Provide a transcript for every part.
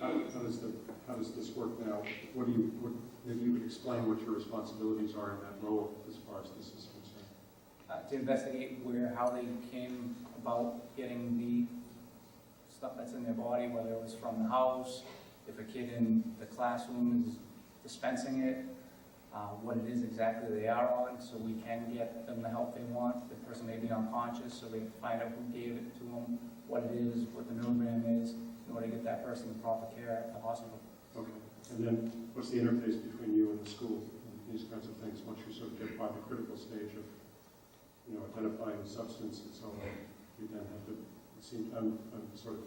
How does this work now? Maybe you could explain what your responsibilities are in that role as far as this is concerned. To investigate how they came about getting the stuff that's in their body, whether it was from the house, if a kid in the classroom is dispensing it, what it is exactly they are on, so we can get them the help they want. The person may be unconscious, so they can find out who gave it to them, what it is, what the milligram is, in order to get that person the proper care at the hospital. Okay. And then what's the interface between you and the school and these kinds of things once you sort of get by the critical stage of, identifying the substance and so on? You then have to, I'm sort of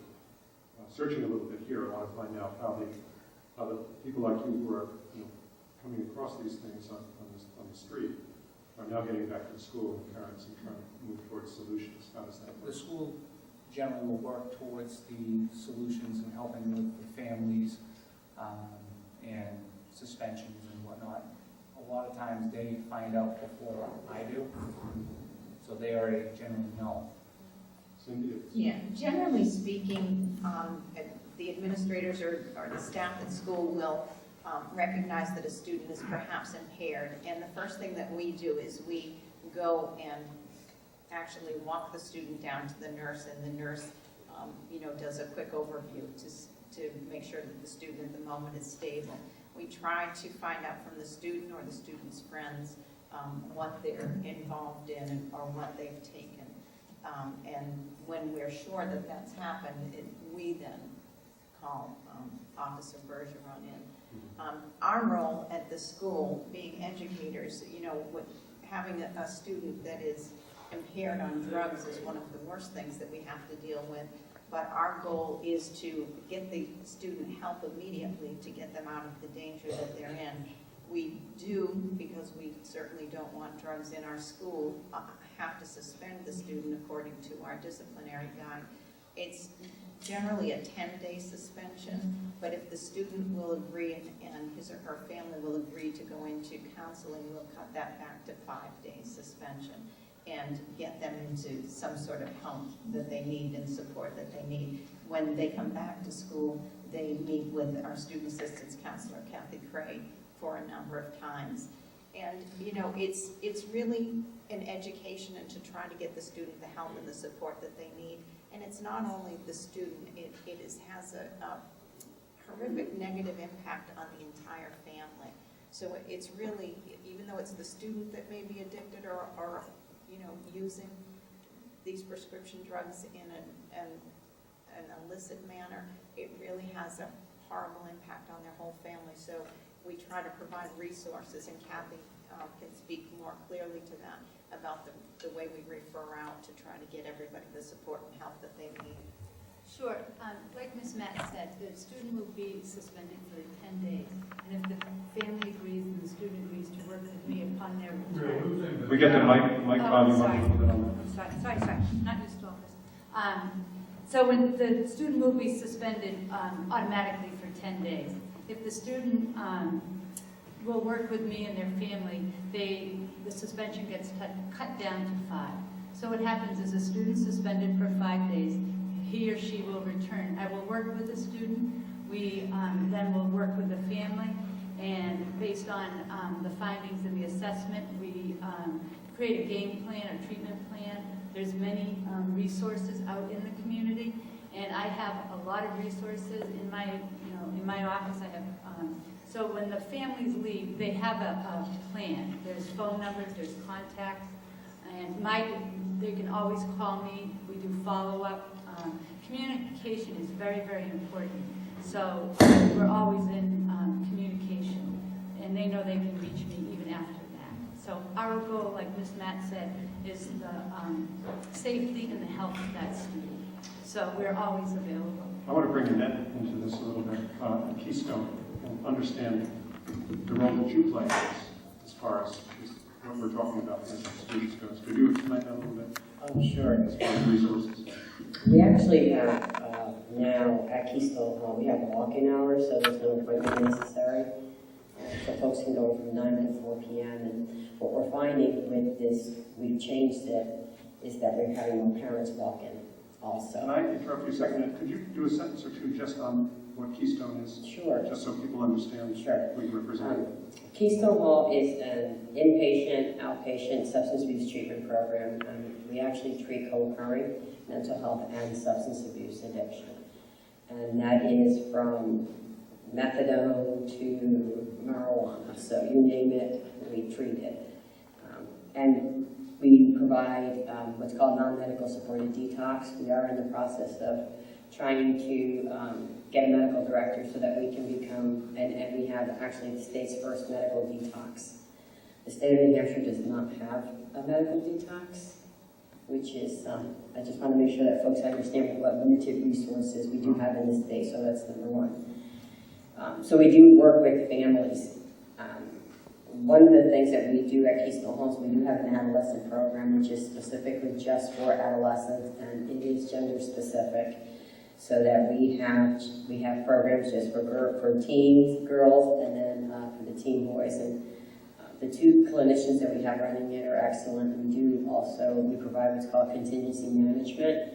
searching a little bit here. I want to find out how the people like you who are coming across these things on the street are now getting back to the school and parents and trying to move towards solutions. How does that work? The school generally will work towards the solutions and helping with the families and suspensions and whatnot. A lot of times they find out before I do, so they already generally know. Cindy? Yeah, generally speaking, the administrators or the staff at school will recognize that a student is perhaps impaired, and the first thing that we do is we go and actually walk the student down to the nurse, and the nurse does a quick overview to make sure that the student at the moment is stable. We try to find out from the student or the student's friends what they're involved in or what they've taken. And when we're sure that that's happened, we then call Officer Bergeron in. Our role at the school, being educators, with having a student that is impaired on drugs is one of the worst things that we have to deal with. But our goal is to get the student help immediately to get them out of the danger that they're in. We do, because we certainly don't want drugs in our school, have to suspend the student according to our disciplinary guide. It's generally a 10-day suspension, but if the student will agree and his or her family will agree to go into counseling, we'll cut that back to 5 days suspension and get them into some sort of help that they need and support that they need. When they come back to school, they meet with our student assistance counselor, Kathy Craig, for a number of times. And it's really an education and to try to get the student the help and the support that they need. And it's not only the student, it has a horrific negative impact on the entire family. So it's really, even though it's the student that may be addicted or using these prescription drugs in an illicit manner, it really has a horrible impact on their whole family. So we try to provide resources, and Kathy can speak more clearly to that about the way we refer out to try to get everybody the support and help that they need. Sure. Like Ms. Matt said, the student will be suspended for 10 days. And if the family agrees and the student agrees to work with me upon their return. We get the mic volume up a little bit on that. Sorry. Not used to all this. So when the student will be suspended automatically for 10 days. If the student will work with me and their family, the suspension gets cut down to 5. So what happens is a student suspended for 5 days, he or she will return. I will work with the student. We then will work with the family, and based on the findings of the assessment, we create a game plan, a treatment plan. There's many resources out in the community, and I have a lot of resources in my office. I have so when the families leave, they have a plan. There's phone numbers, there's contacts, and they can always call me. We do follow-up. Communication is very, very important. So we're always in communication, and they know they can reach me even after that. So our goal, like Ms. Matt said, is the safety and the health of that student. So we're always available. I want to bring Annette into this a little bit, at Keystone, and understand the role that you play as far as what we're talking about as students goes. Could you explain that a little bit? Sure. As far as resources. We actually have now at Keystone Hall, we have walk-in hours, so there's no appointment necessary. So folks can go from 9 to 4 p.m. And what we're finding with this, we've changed it, is that we're having more parents walk in also. Can I interrupt you a second? Could you do a sentence or two just on what Keystone is? Sure. Just so people understand Sure. what you represent. Keystone Hall is an inpatient, outpatient substance abuse treatment program. We actually treat co-occurring mental health and substance abuse addiction. And that is from methadone to marijuana. So you name it, we treat it. And we provide what's called non-medical supported detox. We are in the process of trying to get a medical director so that we can become, and we have actually the state's first medical detox. The state of New Hampshire does not have a medical detox, which is, I just want to make sure that folks understand what limited resources we do have in the state, so that's number one. So we do work with families. One of the things that we do at Keystone Hall is we do have an adolescent program, which is specifically just for adolescents, and it is gender specific, so that we have programs just for teens, girls, and then for the teen boys. And the two clinicians that we have running it are excellent. We provide what's called contingency management,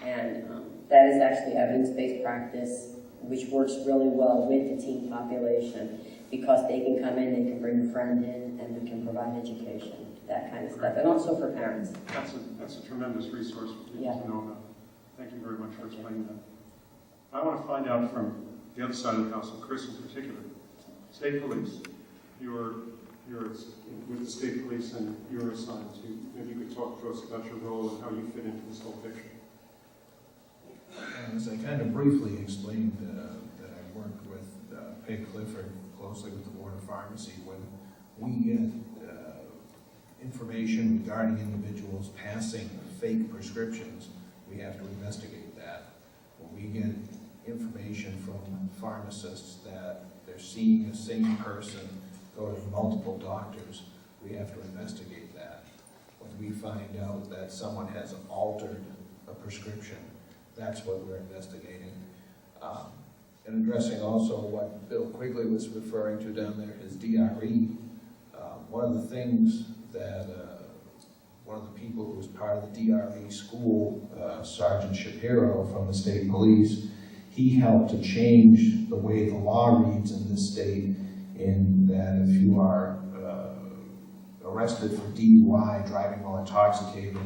and that is actually evidence-based practice, which works really well with the teen population, because they can come in, they can bring a friend in, and we can provide education, that kind of stuff, and also for parents. That's a tremendous resource for people Yeah. to know about. Thank you very much for explaining that. I want to find out from the other side of the house, and Chris in particular, State Police. You're with the State Police, and you're assigned to. Maybe you could talk to us about your role and how you fit into this whole picture. As I kind of briefly explained, that I work with Peg Clifford closely with the Board of Pharmacy. When we get information regarding individuals passing fake prescriptions, we have to investigate that. When we get information from pharmacists that they're seeing the same person go to multiple doctors, we have to investigate that. When we find out that someone has altered a prescription, that's what we're investigating. And addressing also what Bill Quigley was referring to down there, his DRE. One of the things that one of the people who was part of the DRE school, Sergeant Shapiro from the state police, he helped to change the way the law reads in this state, in that if you are arrested for DUI, driving while intoxicated,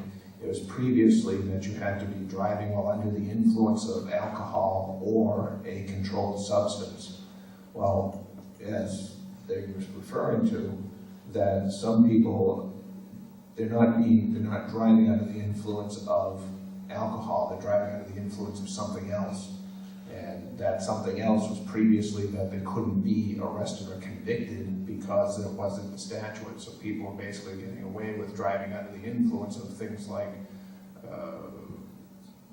it was previously that you had to be driving while under the influence of alcohol or a controlled substance. Well, as they were referring to, that some people, they're not driving under the influence of alcohol, they're driving under the influence of something else. And that something else was previously that they couldn't be arrested or convicted because it wasn't the statute. So people were basically getting away with driving under the influence of things like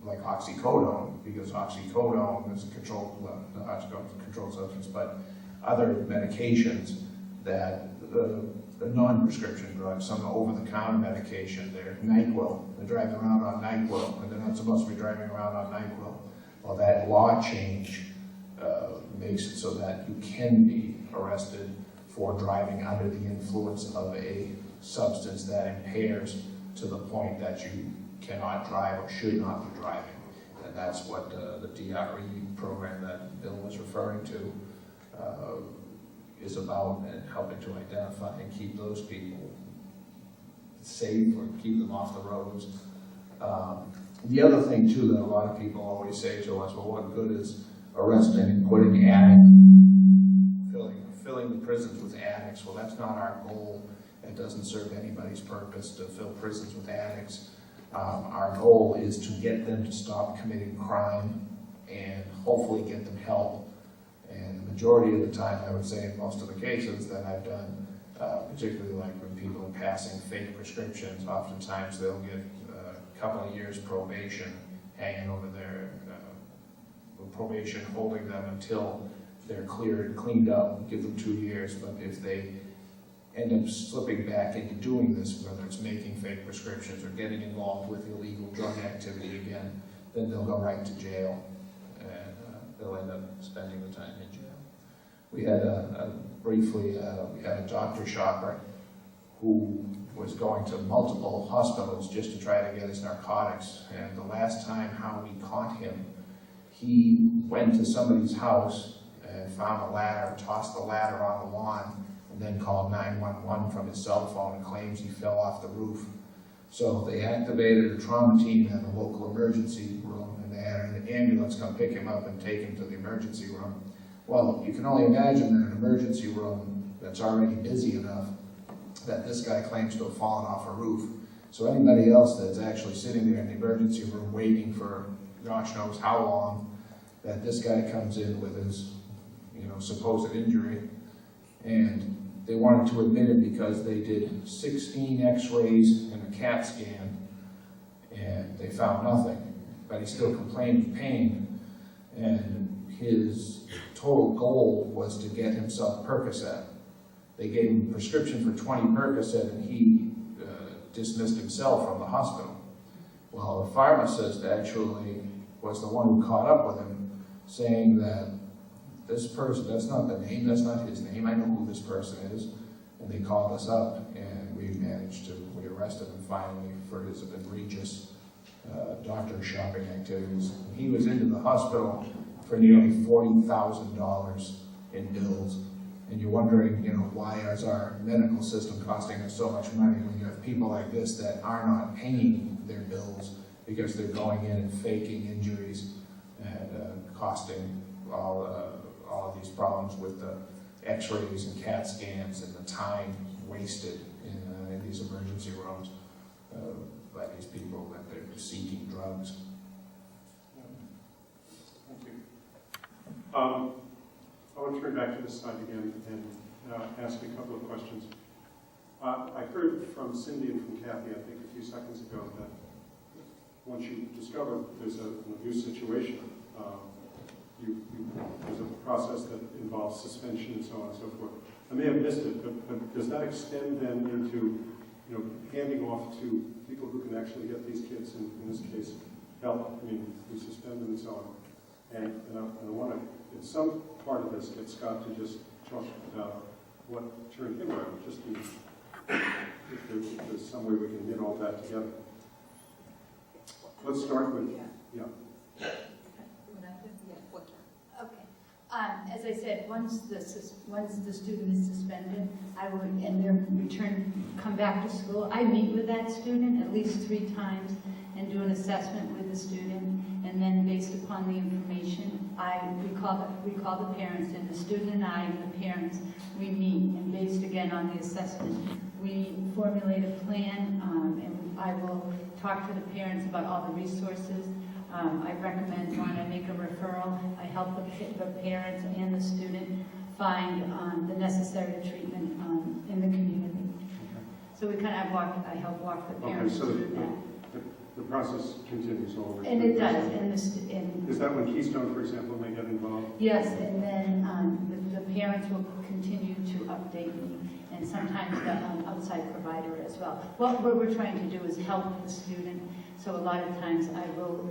oxycodone, because oxycodone is a controlled, not oxycodone is a controlled substance, but other medications that the non-prescription drugs, some over-the-counter medication, they're NyQuil. They're driving around on NyQuil, and they're not supposed to be driving around on NyQuil. Well, that law change makes it so that you can be arrested for driving under the influence of a substance that impairs to the point that you cannot drive or should not be driving. And that's what the DRE program that Bill was referring to is about, and helping to identify and keep those people safe or keep them off the roads. The other thing too that a lot of people always say to us, well, what good is arresting and putting addicts, filling the prisons with addicts? Well, that's not our goal. It doesn't serve anybody's purpose to fill prisons with addicts. Our goal is to get them to stop committing crime and hopefully get them help. And the majority of the time, I would say in most of the cases that I've done, particularly like when people are passing fake prescriptions, oftentimes they'll get a couple of years probation hanging over their probation, holding them until they're cleared and cleaned up, give them 2 years. But if they end up slipping back into doing this, whether it's making fake prescriptions or getting involved with illegal drug activity again, then they'll go right to jail, and they'll end up spending the time in jail. We had we had a doctor shopper who was going to multiple hospitals just to try to get his narcotics, and the last time how we caught him, he went to somebody's house and found a ladder, tossed the ladder on the lawn, and then called 911 from his cell phone and claims he fell off the roof. So they activated a trauma team at a local emergency room, and they had an ambulance come pick him up and take him to the emergency room. Well, you can only imagine that an emergency room that's already busy enough that this guy claims to have fallen off a roof. So anybody else that's actually sitting there in the emergency room waiting for gosh knows how long, that this guy comes in with his, supposed injury, and they wanted to admit it because they did 16 x-rays and a CAT scan, and they found nothing, but he still complained of pain, and his total goal was to get himself Percocet. They gave him a prescription for 20 Percocet, and he dismissed himself from the hospital. Well, the pharmacist actually was the one who caught up with him, saying that this person, that's not the name, that's not his name, I know who this person is. And they called us up, and we arrested him finally for his egregious doctor shopping activities. He was into the hospital for nearly $40,000 in bills. And you're wondering, why is our medical system costing us so much money when you have people like this that are not paying their bills because they're going in and faking injuries and costing all of these problems with the x-rays and CAT scans and the time wasted in these emergency rooms by these people that they're seeking drugs. Thank you. I want to turn back to this slide again and ask a couple of questions. I heard from Cindy and from Kathy, I think a few seconds ago, that once you discover there's an abuse situation, there's a process that involves suspension and so on and so forth. I may have missed it, but does that extend then into handing off to people who can actually get these kids, in this case, help? I mean, we suspend them and so on. And I want to, in some part of this, get Scott to just talk about what turned him around, just if there's some way we can knit all that together. Let's start with, yeah. As I said, once the student is suspended, I will, and their come back to school, I meet with that student at least 3 times and do an assessment with the student, and then based upon the information, we call the parents, and the student and I and the parents, we meet, and based again on the assessment, we formulate a plan, and I will talk to the parents about all the resources. I recommend when I make a referral, I help the parents and the student find the necessary treatment in the community. So we kind of I help walk the parents through that. The process continues all the way. And it does. Is that when Keystone, for example, may get involved? Yes, and then the parents will continue to update me, and sometimes the outside provider as well. What we're trying to do is help the student. So a lot of times I will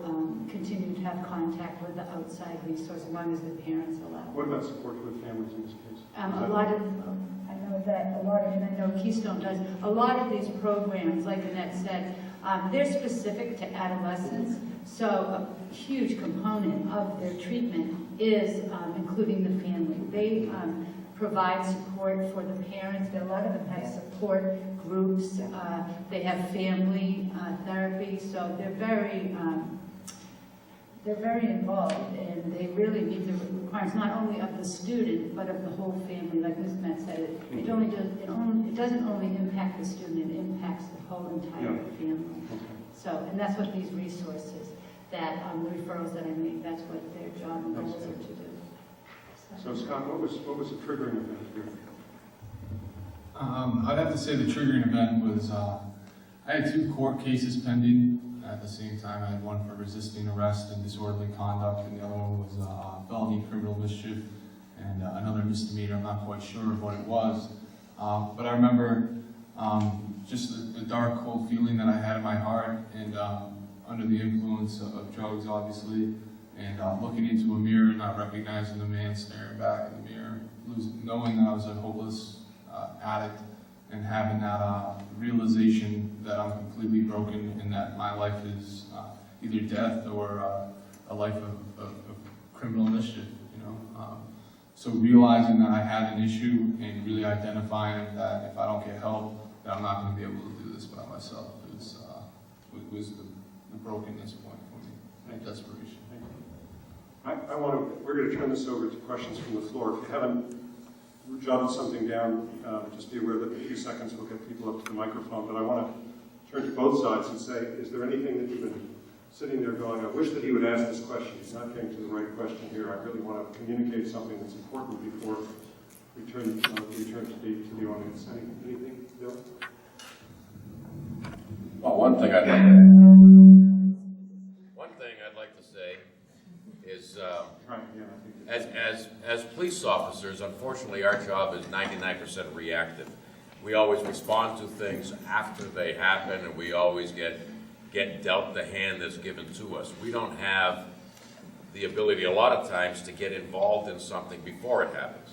continue to have contact with the outside resource as long as the parents allow. What about support for the families in this case? I know Keystone does. A lot of these programs, like Annette said, they're specific to adolescents. So a huge component of their treatment is including the family. They provide support for the parents. A lot of them have support groups. They have family therapy, so they're very involved, and they really meet the requirements not only of the student but of the whole family. Like Ms. Met said, it doesn't only impact the student; it impacts the whole entire family. So, and that's what these resources, that the referrals that I make, that's what their job and goals are to do. So Scott, what was the triggering event here? I'd have to say the triggering event was, I had 2 court cases pending at the same time. I had one for resisting arrest and disorderly conduct, and the other one was felony criminal mischief and another misdemeanor. I'm not quite sure of what it was. But I remember just the dark, cold feeling that I had in my heart, and under the influence of drugs, obviously, and looking into a mirror, not recognizing the man staring back in the mirror, knowing that I was a hopeless addict, and having that realization that I'm completely broken and that my life is either death or a life of criminal mischief, you know. So realizing that I had an issue and really identifying that if I don't get help, that I'm not going to be able to do this by myself was the brokenness point for me, and desperation. We're going to turn this over to questions from the floor. If you haven't jotted something down, just be aware that in a few seconds we'll get people up to the microphone. But I want to turn to both sides and say, is there anything that you've been sitting there going, I wish that he would ask this question. He's not getting to the right question here. I really want to communicate something that's important before we turn to the audience. Anything, Bill? Well, one thing I'd like to say is, as police officers, unfortunately, our job is 99% reactive. We always respond to things after they happen, and we always get dealt the hand that's given to us. We don't have the ability, a lot of times, to get involved in something before it happens.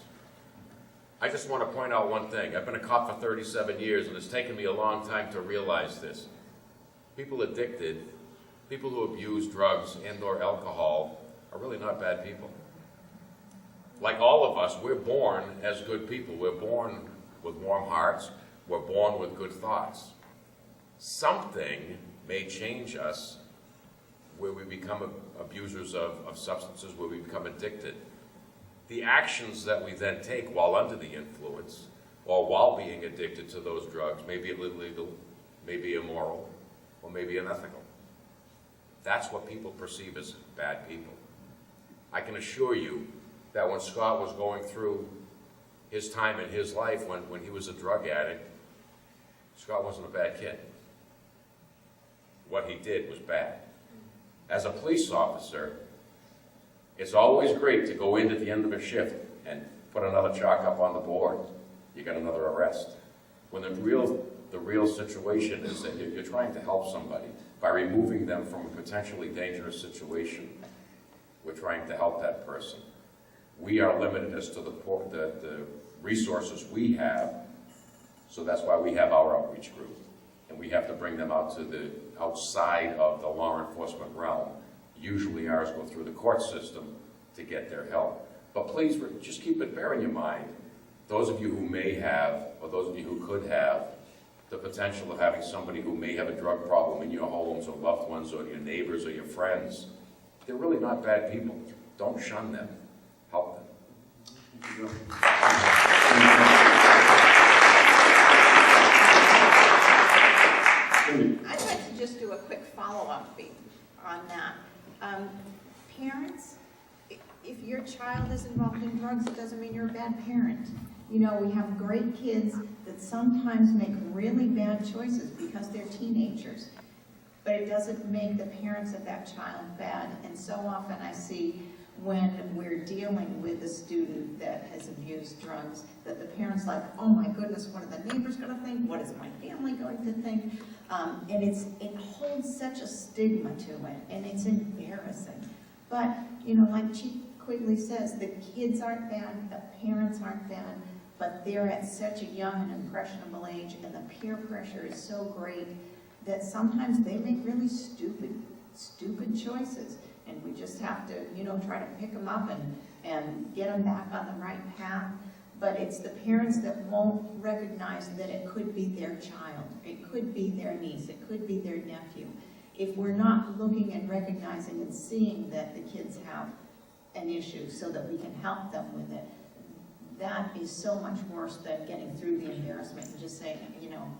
I just want to point out one thing. I've been a cop for 37 years, and it's taken me a long time to realize this. People addicted, people who abuse drugs and or alcohol are really not bad people. Like all of us, we're born as good people. We're born with warm hearts. We're born with good thoughts. Something may change us where we become abusers of substances, where we become addicted. The actions that we then take while under the influence or while being addicted to those drugs may be illegal, may be immoral, or may be unethical. That's what people perceive as bad people. I can assure you that when Scott was going through his time in his life when he was a drug addict, Scott wasn't a bad kid. What he did was bad. As a police officer, it's always great to go in at the end of a shift and put another chalk up on the board. You got another arrest. When the real situation is that you're trying to help somebody by removing them from a potentially dangerous situation. We're trying to help that person. We are limited as to the resources we have, so that's why we have our outreach group. And we have to bring them out to the outside of the law enforcement realm. Usually ours go through the court system to get their help. But please just bear in your mind, those of you who may have, or those of you who could have, the potential of having somebody who may have a drug problem in your homes or loved ones or your neighbors or your friends, they're really not bad people. Don't shun them. Help them. Thank you, Bill. I'd like to just do a quick follow-up on that. Parents, if your child is involved in drugs, it doesn't mean you're a bad parent. You know, we have great kids that sometimes make really bad choices because they're teenagers, but it doesn't make the parents of that child bad. And so often I see when we're dealing with a student that has abused drugs, that the parents like, oh my goodness, what are the neighbors going to think? What is my family going to think? And it holds such a stigma to it, and it's embarrassing. But, you know, like Chief Quigley says, the kids aren't bad, the parents aren't bad, but they're at such a young and impressionable age, and the peer pressure is so great that sometimes they make really stupid choices. And we just have to, you know, try to pick them up and get them back on the right path. But it's the parents that won't recognize that it could be their child, it could be their niece, it could be their nephew. If we're not looking and recognizing and seeing that the kids have an issue so that we can help them with it, that is so much worse than getting through the embarrassment and just saying, you know,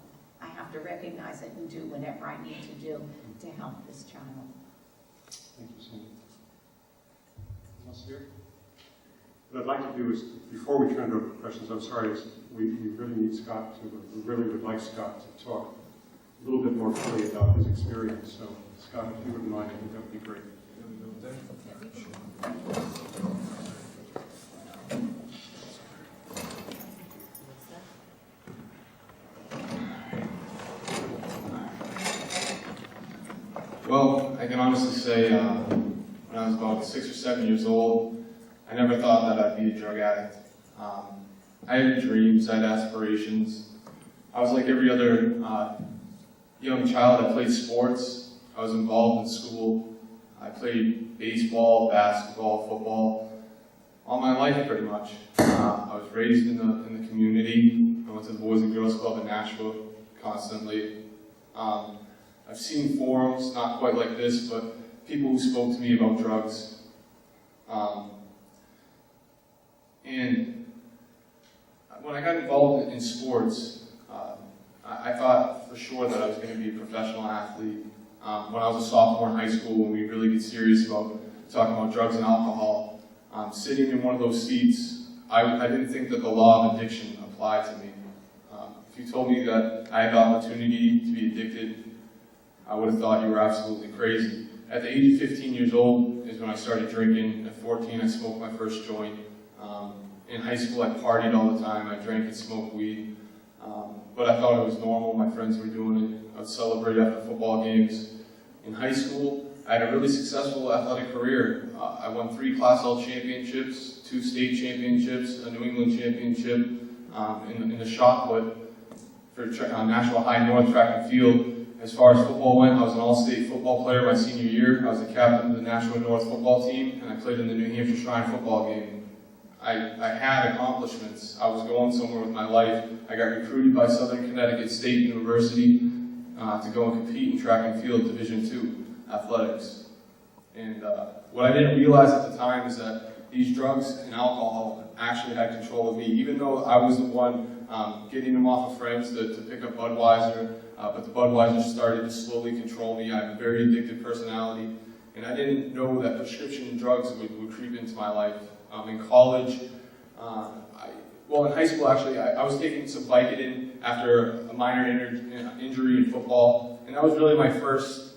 I have to recognize it and do whatever I need to do to help this child. Thank you, Cindy. Anyone else here? What I'd like to do is, before we turn to questions, I'm sorry, we really need Scott to, we really would like Scott to talk a little bit more fully about his experience. So, Scott, if you wouldn't mind, I think that would be great. Well, I can honestly say when I was about 6 or 7 years old, I never thought that I'd be a drug addict. I had dreams, I had aspirations. I was like every other young child. I played sports, I was involved in school. I played baseball, basketball, football, all my life pretty much. I was raised in the community. I went to the Boys and Girls Club in Nashville constantly. I've seen forums, not quite like this, but people who spoke to me about drugs. And when I got involved in sports, I thought for sure that I was going to be a professional athlete. When I was a sophomore in high school, when we really get serious about talking about drugs and alcohol, sitting in one of those seats, I didn't think that the law of addiction applied to me. If you told me that I had the opportunity to be addicted, I would have thought you were absolutely crazy. At the age of 15 years old is when I started drinking. At 14, I smoked my first joint. In high school, I partied all the time. I drank and smoked weed. But I thought it was normal. My friends were doing it. I would celebrate after football games. In high school, I had a really successful athletic career. I won 3 Class L championships, 2 state championships, a New England championship in the shot put for National High North track and field. As far as football went, I was an all-state football player my senior year. I was the captain of the National North football team, and I played in the New Hampshire Shrine football game. I had accomplishments. I was going somewhere with my life. I got recruited by Southern Connecticut State University to go and compete in track and field Division II athletics. And what I didn't realize at the time is that these drugs and alcohol actually had control of me. Even though I was the one getting them off of friends to pick up Budweiser, but the Budweiser started to slowly control me. I have a very addictive personality, and I didn't know that prescription drugs would creep into my life. In college, in high school actually, I was taking some Vicodin after a minor injury in football, and that was really my first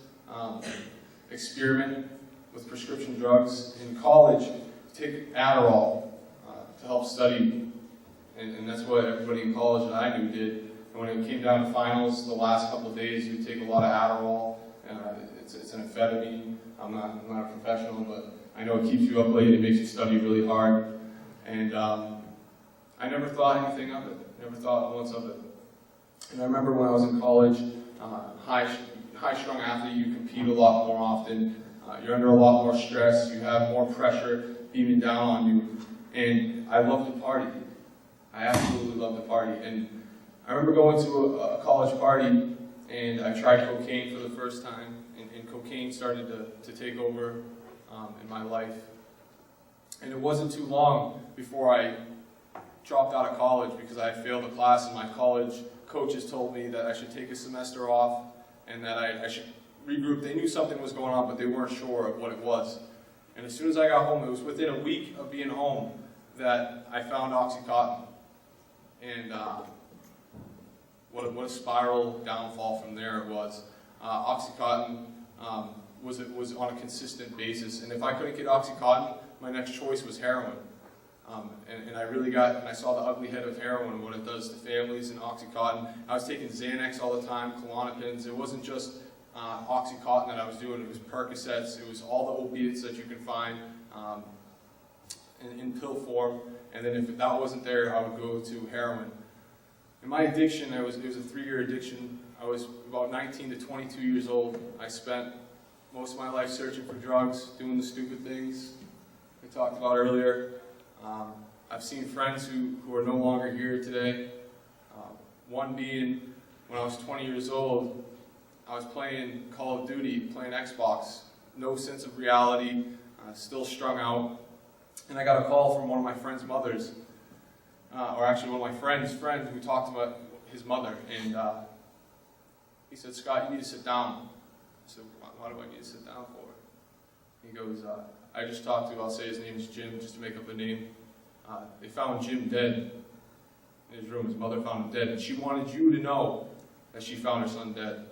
experiment with prescription drugs. In college, take Adderall to help study, and that's what everybody in college that I knew did. And when it came down to finals, the last couple of days, you take a lot of Adderall. It's an amphetamine. I'm not a professional, but I know it keeps you up late. It makes you study really hard. And I never thought anything of it. Never thought once of it. And I remember when I was in college, high-strung athlete, you compete a lot more often. You're under a lot more stress. You have more pressure beaming down on you. And I love to party. I absolutely love to party. And I remember going to a college party, and I tried cocaine for the first time. And cocaine started to take over in my life. And it wasn't too long before I dropped out of college because I had failed a class, and my college coaches told me that I should take a semester off and that I should regroup. They knew something was going on, but they weren't sure of what it was. And as soon as I got home, it was within a week of being home that I found OxyContin. And what a spiral downfall from there it was. OxyContin was on a consistent basis, and if I couldn't get OxyContin, my next choice was heroin. And I saw the ugly head of heroin and what it does to families and OxyContin. I was taking Xanax all the time, Klonopins. It wasn't just OxyContin that I was doing, it was Percocets, it was all the opiates that you can find in pill form, and then if that wasn't there, I would go to heroin. And my addiction, it was a 3-year addiction. I was about 19 to 22 years old. I spent most of my life searching for drugs, doing the stupid things we talked about earlier. I've seen friends who are no longer here today. One being, when I was 20 years old, I was playing Call of Duty, playing Xbox, no sense of reality, still strung out. And I got a call from one of my friend's mothers, or actually one of my friend's friend who talked about his mother. And he said, "Scott, you need to sit down." I said, "Why do I need to sit down for?" He goes, "I just talked to, I'll say his name is Jim, just to make up a name. They found Jim dead in his room. His mother found him dead, and she wanted you to know that she found her son dead."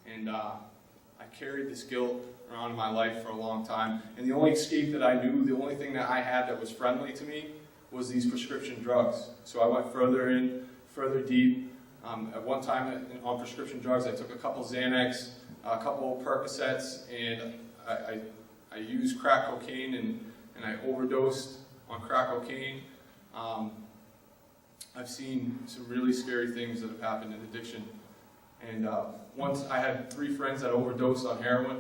And I carried this guilt around in my life for a long time, and the only escape that I knew, the only thing that I had that was friendly to me, was these prescription drugs. So I went further in, further deep. At one time on prescription drugs, I took a couple Xanax, a couple Percocets, and I used crack cocaine, and I overdosed on crack cocaine. I've seen some really scary things that have happened in addiction. And once I had 3 friends that overdosed on heroin,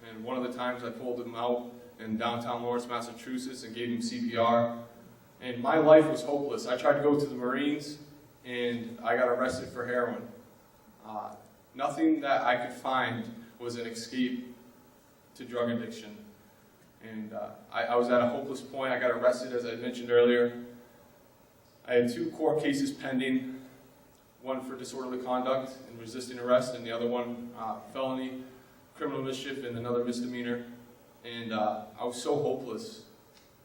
And one of the times I pulled him out in downtown Lawrence, Massachusetts, and gave him CPR. And my life was hopeless. I tried to go to the Marines, and I got arrested for heroin. Nothing that I could find was an escape to drug addiction. And I was at a hopeless point. I got arrested, as I mentioned earlier. I had 2 court cases pending, one for disorderly conduct and resisting arrest, and the other one felony, criminal mischief, and another misdemeanor. And I was so hopeless.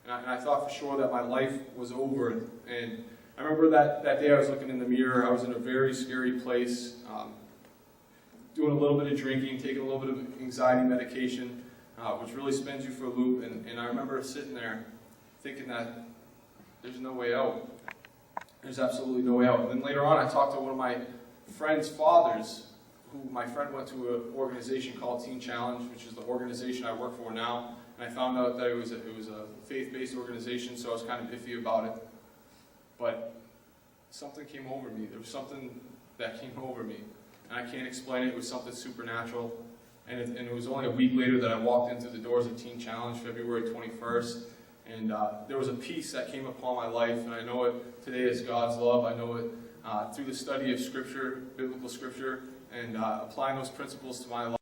And I thought for sure that my life was over. And I remember that day I was looking in the mirror. I was in a very scary place, doing a little bit of drinking, taking a little bit of anxiety medication, which really spins you for a loop. And I remember sitting there thinking that there's no way out. There's absolutely no way out. And then later on, I talked to one of my friend's fathers, who my friend went to an organization called Teen Challenge, which is the organization I work for now. And I found out that it was a faith-based organization, so I was kind of iffy about it. But something came over me. There was something that came over me. And I can't explain it. It was something supernatural. And it was only a week later that I walked into the doors of Teen Challenge, February 21st. And there was a peace that came upon my life, and I know it today as God's love. I know it through the study of Scripture, biblical Scripture, and applying those principles to my life.